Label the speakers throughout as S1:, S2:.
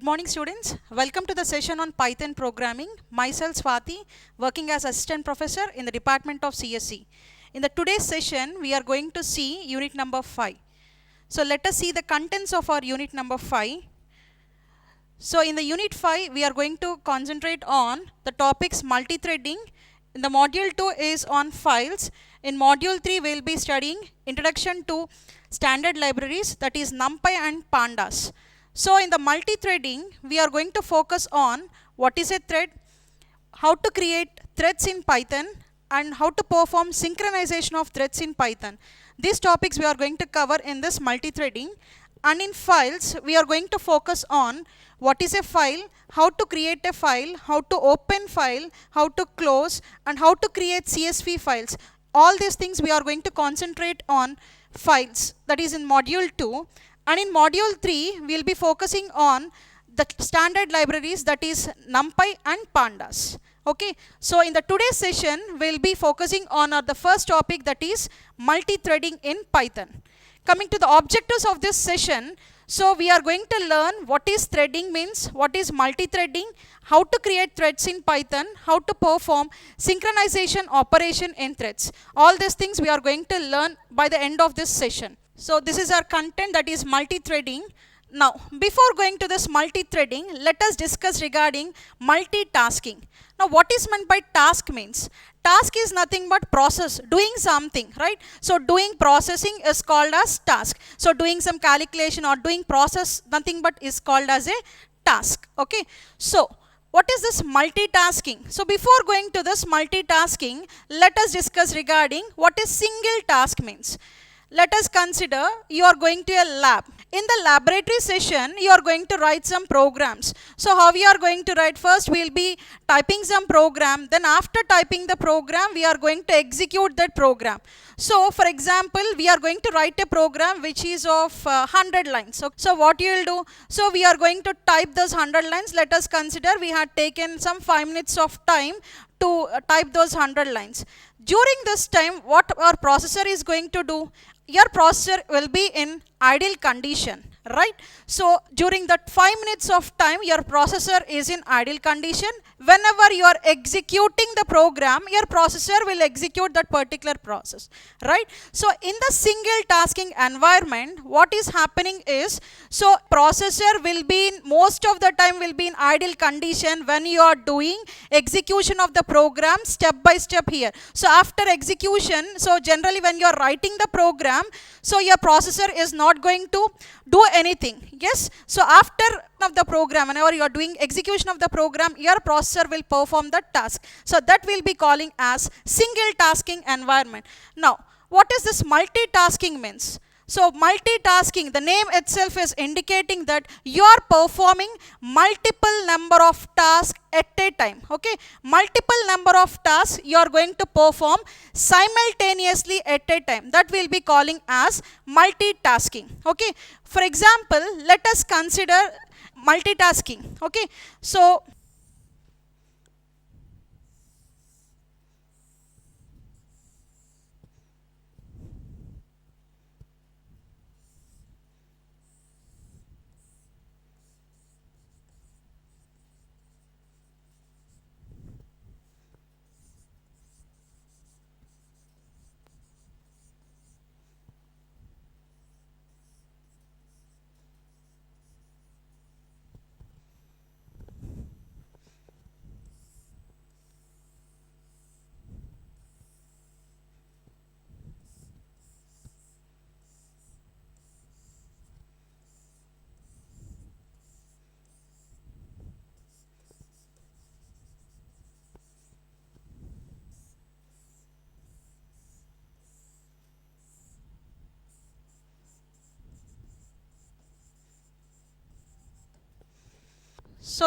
S1: Good morning, students. Welcome to the session on Python programming. Myself Swati, working as assistant professor in the department of CSE. In the today's session, we are going to see unit number 5. So let us see the contents of our unit number 5. So in the unit 5, we are going to concentrate on the topics multi-threading. In the module 2 is on files. In module 3, we will be studying introduction to standard libraries, that is NumPy and Pandas. So in the multi-threading, we are going to focus on what is a thread, how to create threads in Python, and how to perform synchronization of threads in Python. These topics we are going to cover in this multi-threading. And in files, we are going to focus on what is a file, how to create a file, how to open file, how to close, and how to create CSV files. All these things we are going to concentrate on files, that is in module 2. And in module 3, we will be focusing on the standard libraries, that is NumPy and Pandas. Okay, so in the today's session, we will be focusing on the first topic, that is multi-threading in Python. Coming to the objectives of this session, so we are going to learn what is threading means, what is multi-threading, how to create threads in Python, how to perform synchronization operation in threads. All these things we are going to learn by the end of this session. So this is our content, that is multi-threading. Now, before going to this multi-threading, let us discuss regarding multitasking. Now, what is meant by task means? Task is nothing but process, doing something, right? So, doing processing is called as task. So, doing some calculation or doing process, nothing but is called as a task, okay? So, what is this multitasking? So, before going to this multitasking, let us discuss regarding what is single task means. Let us consider you are going to a lab. In the laboratory session, you are going to write some programs. So how we are going to write? First, we will be typing some program. Then after typing the program, we are going to execute that program. So for example, we are going to write a program which is of 100 lines. So what you will do? So we are going to type those 100 lines. Let us consider we had taken some 5 minutes of time to type those 100 lines. During this time, what our processor is going to do? Your processor will be in idle condition, right? So during that 5 minutes of time, your processor is in idle condition. Whenever you are executing the program, your processor will execute that particular process, right? So in the single tasking environment, what is happening is, so processor will be in, most of the time will be in idle condition when you are doing execution of the program step by step here. So after execution, so generally when you are writing the program, so your processor is not going to do anything. Yes, so after of the program, whenever you are doing execution of the program, your processor will perform the task. So that will be calling as single tasking environment. Now, what is this multitasking means? So multitasking, the name itself is indicating that you are performing multiple number of tasks at a time. Okay, multiple number of tasks you are going to perform simultaneously at a time. That will be calling as multitasking. Okay, for example, let us consider multitasking. Okay, so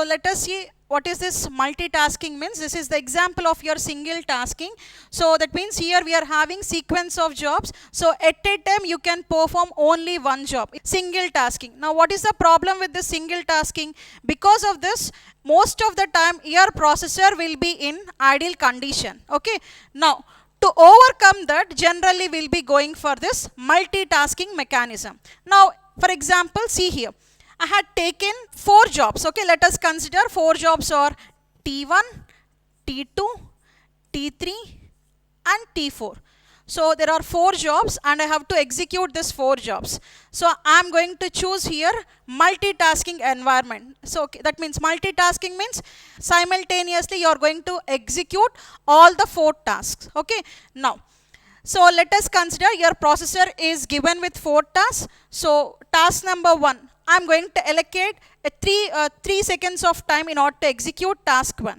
S1: let us see what is this multitasking means. This is the example of your single tasking. So that means here we are having sequence of jobs. So at a time you can perform only one job. Single tasking. Now what is the problem with this single tasking? Because of this, most of the time your processor will be in idle condition. Okay. Now to overcome that, generally we'll be going for this multitasking mechanism. Now for example, see here. I had taken 4 jobs. Okay, let us consider 4 jobs are T1, T2, T3 and T4. So there are 4 jobs and I have to execute these 4 jobs. So I am going to choose here multitasking environment. So okay, that means multitasking means simultaneously you are going to execute all the 4 tasks. Okay, now so let us consider your processor is given with 4 tasks. So task number 1, I am going to allocate a 3 seconds of time in order to execute task 1.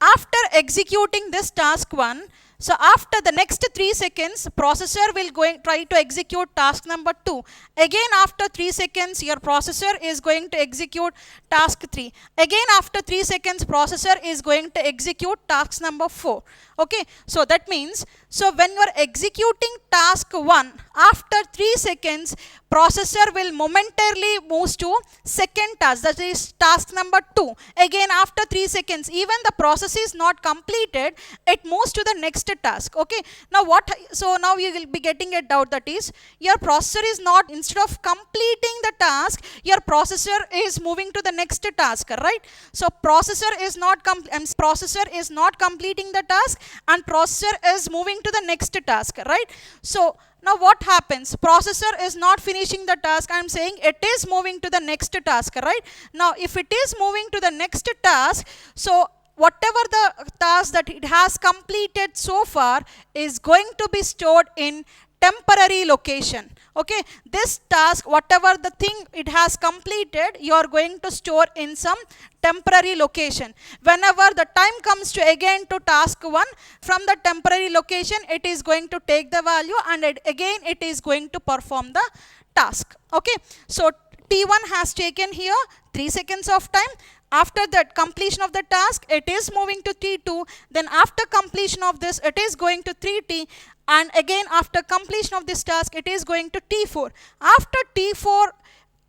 S1: After executing this task 1, so after the next 3 seconds, processor will try to execute task number 2. Again after 3 seconds, your processor is going to execute task 3. Again after 3 seconds, processor is going to execute task number 4. Okay, so that means, so when you are executing task 1, after 3 seconds, processor will momentarily move to second task, that is task number 2. Again after 3 seconds, even the process is not completed, it moves to the next task. Okay, now what, so now you will be getting a doubt, that is your processor is not, instead of completing the task, your processor is moving to the next task, right? So processor is not completing the task and processor is moving to the next task, right? So now what happens? Processor is not finishing the task. I am saying it is moving to the next task, right? Now if it is moving to the next task, so whatever the task that it has completed so far is going to be stored in temporary location. Okay, this task, whatever the thing it has completed, you are going to store in some temporary location. Whenever the time comes to again to task 1, from the temporary location it is going to take the value and again it is going to perform the task. Okay, so T1 has taken here 3 seconds of time. After that completion of the task, it is moving to T2. Then after completion of this, it is going to 3T. And again after completion of this task, it is going to T4. After T4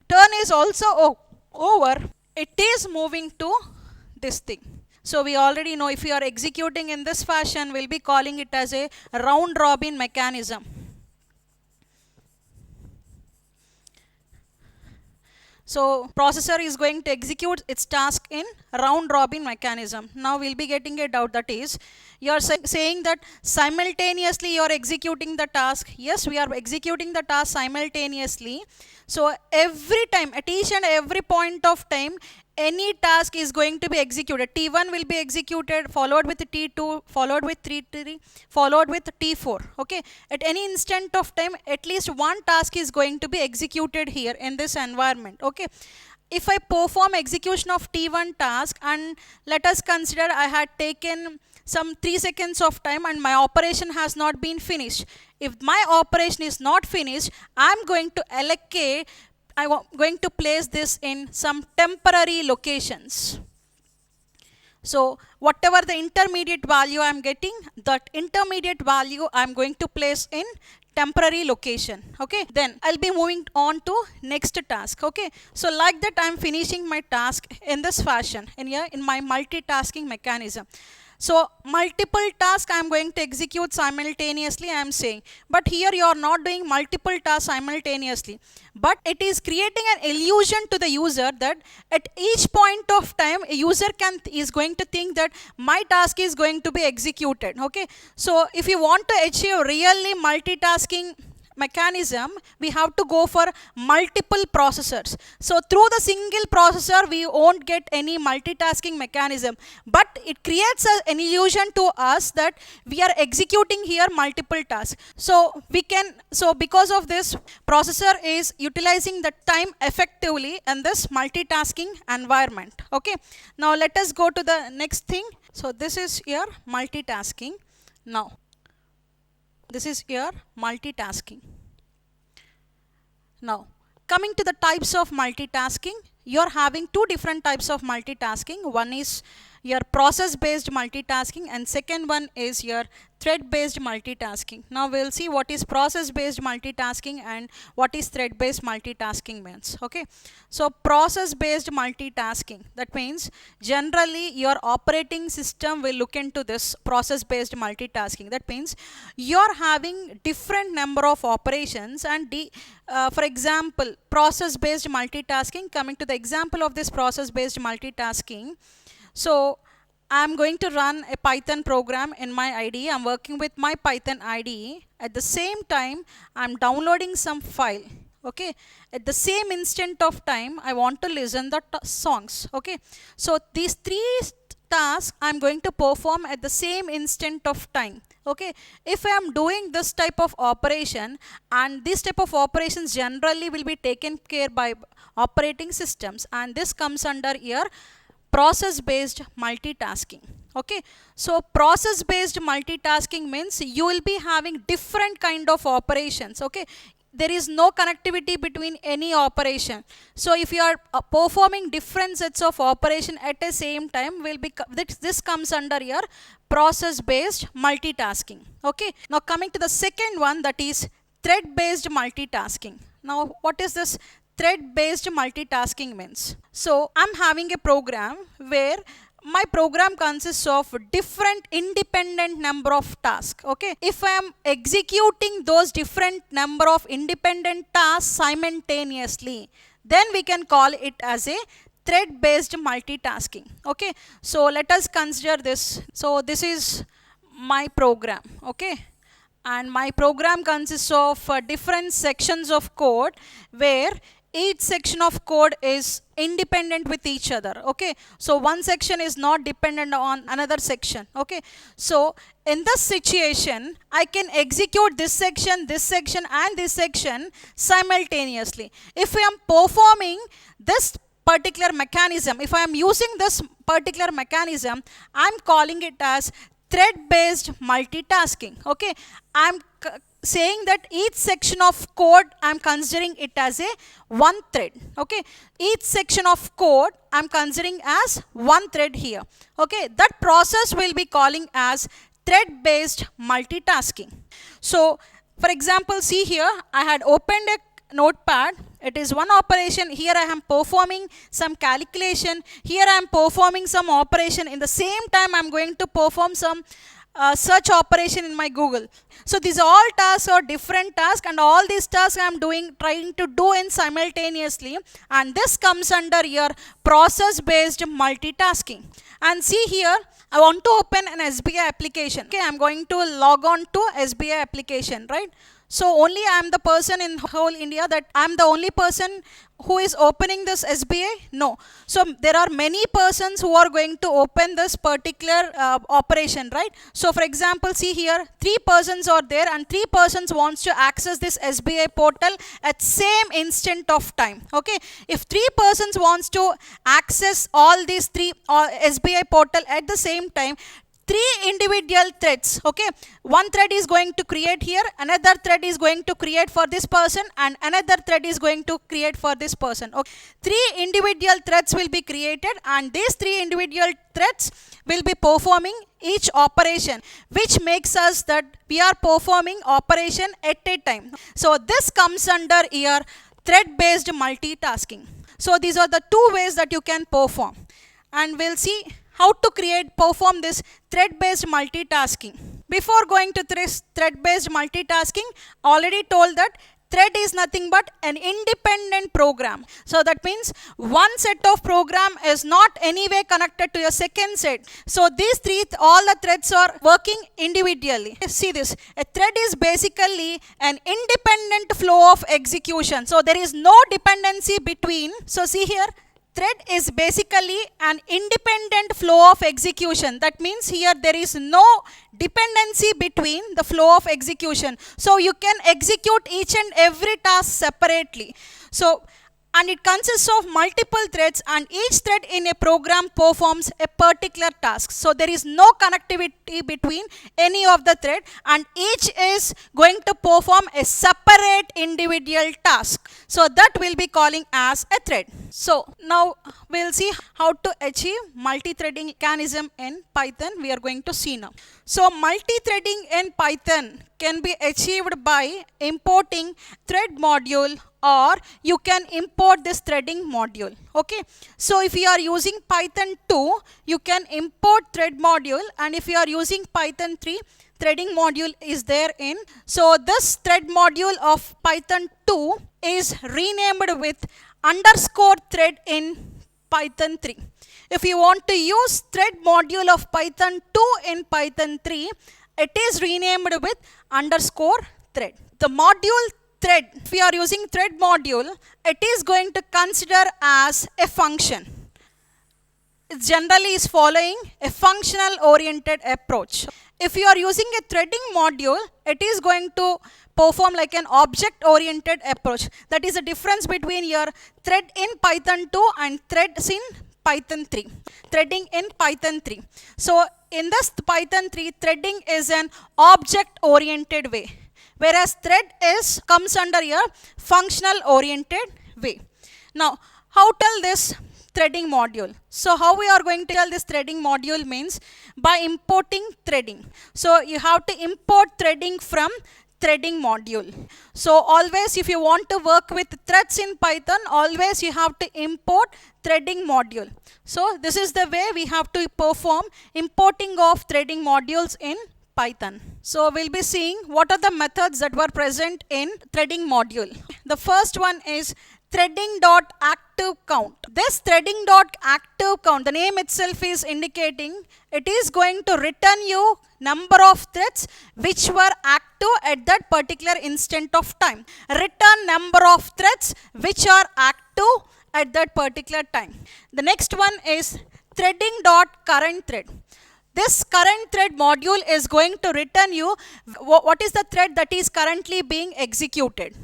S1: turn is also over, it is moving to this thing. So we already know, if you are executing in this fashion, we'll be calling it as a round robin mechanism. So processor is going to execute its task in round robin mechanism. Now we'll be getting a doubt, that is you are saying that simultaneously you are executing the task. Yes, we are executing the task simultaneously. So every time, at each and every point of time, any task is going to be executed. T1 will be executed, followed with T2, followed with T3, followed with T4. Okay, at any instant of time, at least one task is going to be executed here in this environment. Okay, if I perform execution of T1 task, and let us consider I had taken some 3 seconds of time and my operation has not been finished. If my operation is not finished, I am going to allocate, I am going to place this in some temporary locations. So whatever the intermediate value I am getting, that intermediate value I am going to place in temporary location. Okay, then I'll be moving on to next task. Okay, so like that I am finishing my task in this fashion, in my multitasking mechanism. So multiple tasks I am going to execute simultaneously, I am saying. But here you are not doing multiple tasks simultaneously. But it is creating an illusion to the user that at each point of time, a user is going to think that my task is going to be executed. Okay. So if you want to achieve really multitasking mechanism, we have to go for multiple processors. So through the single processor, we won't get any multitasking mechanism, but it creates an illusion to us that we are executing here multiple tasks. So because of this, processor is utilizing the time effectively in this multitasking environment. Okay, now let us go to the next thing. So this is your multitasking. Now this is your multitasking. Now, coming to the types of multitasking, you are having two different types of multitasking. One is your process based multitasking, and second one is your thread based multitasking. Now we'll see what is process based multitasking and what is thread based multitasking means. Okay, so process based multitasking, that means generally your operating system will look into this process based multitasking. That means you're having different number of operations, and for example, process based multitasking, coming to the example of this process based multitasking. So I'm going to run a Python program in my IDE. I'm working with my Python IDE. At the same time, I'm downloading some file. Okay, at the same instant of time, I want to listen the songs. Okay, so these three tasks I'm going to perform at the same instant of time. Okay, if I am doing this type of operation, and this type of operations generally will be taken care by operating systems, and this comes under your process based multitasking. Okay, so process based multitasking means you will be having different kind of operations. Okay, there is no connectivity between any operation. So if you are performing different sets of operation at the same time, this comes under your process based multitasking. Okay, now coming to the second one, that is thread based multitasking. Now what is this thread based multitasking means? So I'm having a program where my program consists of different independent number of tasks. Okay, if I am executing those different number of independent tasks simultaneously, then we can call it as a thread based multitasking. Okay, so let us consider this. So this is my program. Okay, and my program consists of different sections of code where each section of code is independent with each other. Okay, so one section is not dependent on another section. Okay, so in this situation, I can execute this section and this section simultaneously. If I am performing this particular mechanism, if I am using this particular mechanism, I am calling it as thread based multitasking. Okay, I am saying that each section of code I'm considering it as a one thread. Okay, each section of code I'm considering as one thread here. Okay, that process will be calling as thread based multitasking. So for example, see here, I had opened a notepad. It is one operation. Here I am performing some calculation. Here I am performing some operation. In the same time, I am going to perform some search operation in my Google. So these all tasks are different tasks, and all these tasks I am trying to do in simultaneously, and this comes under your process based multitasking. And see here, I want to open an SBI application. Okay, I am going to log on to SBI application, right? So only I am the person in whole India, that I am the only person who is opening this SBI? No. So there are many persons who are going to open this particular operation, right? So for example, see here, 3 persons are there, and 3 persons wants to access this SBI portal at same instant of time. Okay, if 3 persons wants to access all these 3 SBI portal at the same time, 3 individual threads. Okay, one thread is going to create here, another thread is going to create for this person, and another thread is going to create for this person. Okay, 3 individual threads will be created, and these 3 individual threads will be performing each operation, which makes us that we are performing operation at a time. So this comes under your thread based multitasking. So these are the 2 ways that you can perform, and we'll see how to perform this thread based multitasking. Before going to thread based multitasking, already told that thread is nothing but an independent program. So that means one set of program is not anyway connected to your second set. So these 3, all the threads are working individually. See this, a thread is basically an independent flow of execution. So there is no dependency between. So see here, thread is basically an independent flow of execution. That means here there is no dependency between the flow of execution. So you can execute each and every task separately. So, and it consists of multiple threads, and each thread in a program performs a particular task. So there is no connectivity between any of the thread, and each is going to perform a separate individual task. So that will be calling as a thread. So now we'll see how to achieve multi-threading mechanism in Python. We are going to see now. So multi-threading in Python can be achieved by importing thread module, or you can import this threading module. Okay. So if you are using Python 2, you can import thread module, and if you are using Python 3, threading module is there in. So this thread module of Python 2 is renamed with underscore thread in Python 3. If you want to use thread module of Python 2 in Python 3, it is renamed with underscore thread. The module thread, if you are using thread module, it is going to consider as a function. It generally is following a functional oriented approach. If you are using a threading module, it is going to perform like an object oriented approach. That is the difference between your thread in Python 2 and threads in Python 3. Threading in Python 3. So in this Python 3, threading is an object oriented way, whereas thread comes under a functional oriented way. Now, how to tell this threading module? So how we are going to tell this threading module means by importing threading. So you have to import threading from threading module. So always if you want to work with threads in Python, always you have to import threading module. So this is the way we have to perform importing of threading modules in Python. So we'll be seeing what are the methods that were present in threading module. The first one is threading.activeCount. This threading.activeCount, the name itself is indicating it is going to return you number of threads which were active at that particular instant of time. Return number of threads which are active at that particular time. The next one is threading.currentThread. This current thread module is going to return you what is the thread that is currently being executed.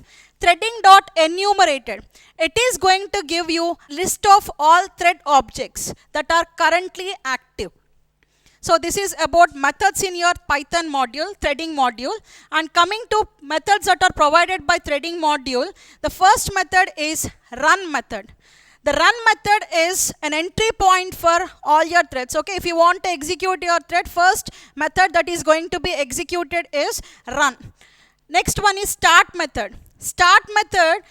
S1: Threading.enumerated. It is going to give you list of all thread objects that are currently active. So this is about methods in your Python module, threading module. And coming to methods that are provided by threading module, the first method is run method. The run method is an entry point for all your threads. Okay, if you want to execute your thread, first method that is going to be executed is run. Next one is start method. Start method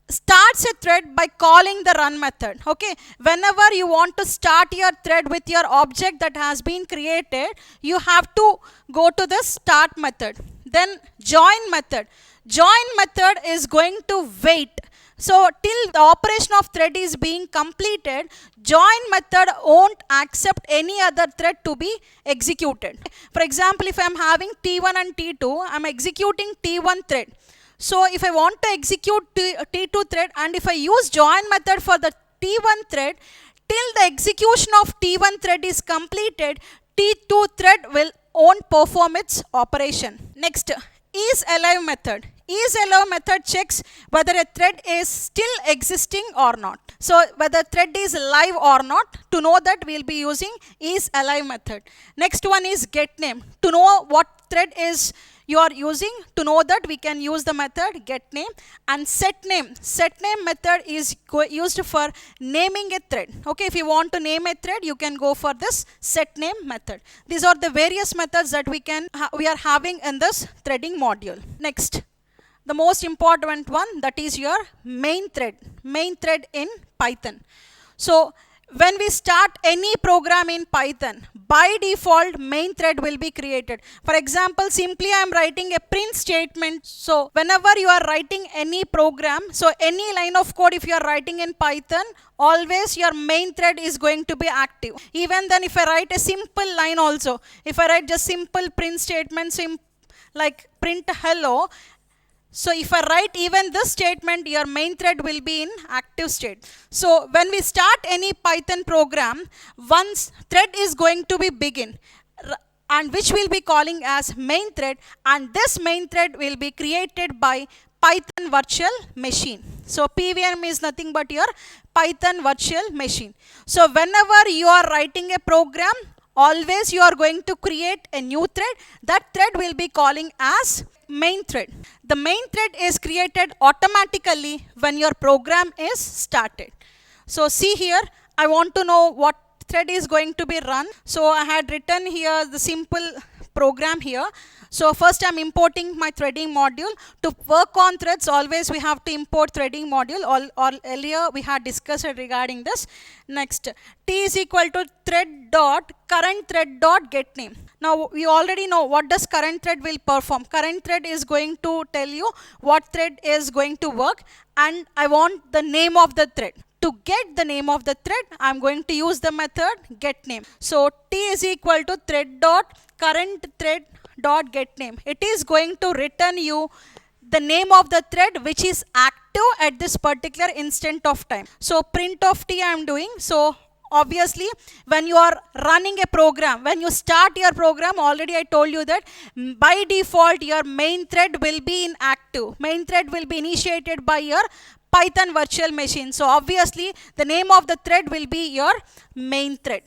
S1: starts a thread by calling the run method. Okay, whenever you want to start your thread with your object that has been created, you have to go to the start method. Then join method. Join method is going to wait. So till the operation of thread is being completed, join method won't accept any other thread to be executed. For example, if I am having T1 and T2, I am executing T1 thread. So if I want to execute T2 thread, and if I use join method for the T1 thread, till the execution of T1 thread is completed, T2 thread won't perform its operation. Next, isAlive method. IsAlive method checks whether a thread is still existing or not. So whether thread is live or not, to know that we will be using isAlive method. Next one is getName. To know what thread is you are using, to know that we can use the method getName. And setName. SetName method is used for naming a thread. Okay, if you want to name a thread, you can go for this setName method. These are the various methods that we are having in this threading module. Next, the most important one, that is your main thread in Python. So when we start any program in Python, by default main thread will be created. For example, simply I am writing a print statement. So whenever you are writing any program, so any line of code if you are writing in Python, always your main thread is going to be active. Even then if I write a simple line also, if I write just simple print statement, like print hello, so if I write even this statement, your main thread will be in active state. So when we start any Python program, one thread is going to be begin, and which will be calling as main thread, and this main thread will be created by Python virtual machine. So PVM is nothing but your Python virtual machine. So whenever you are writing a program, always you are going to create a new thread. That thread will be calling as main thread. The main thread is created automatically when your program is started. So see here, I want to know what thread is going to be run. So I had written here the simple program here. So first I'm importing my threading module. To work on threads, always we have to import threading module. All earlier we had discussed regarding this. Next, t is equal to thread dot current thread dot get name. Now we already know what does current thread will perform. Current thread is going to tell you what thread is going to work, and I want the name of the thread. To get the name of the thread, I'm going to use the method get name. So t is equal to thread dot current thread dot get name. It is going to return you the name of the thread which is active at this particular instant of time. So print of t I am doing. So obviously when you are running a program, when you start your program, already I told you that by default your main thread will be in active. Main thread will be initiated by your Python virtual machine. So obviously the name of the thread will be your main thread.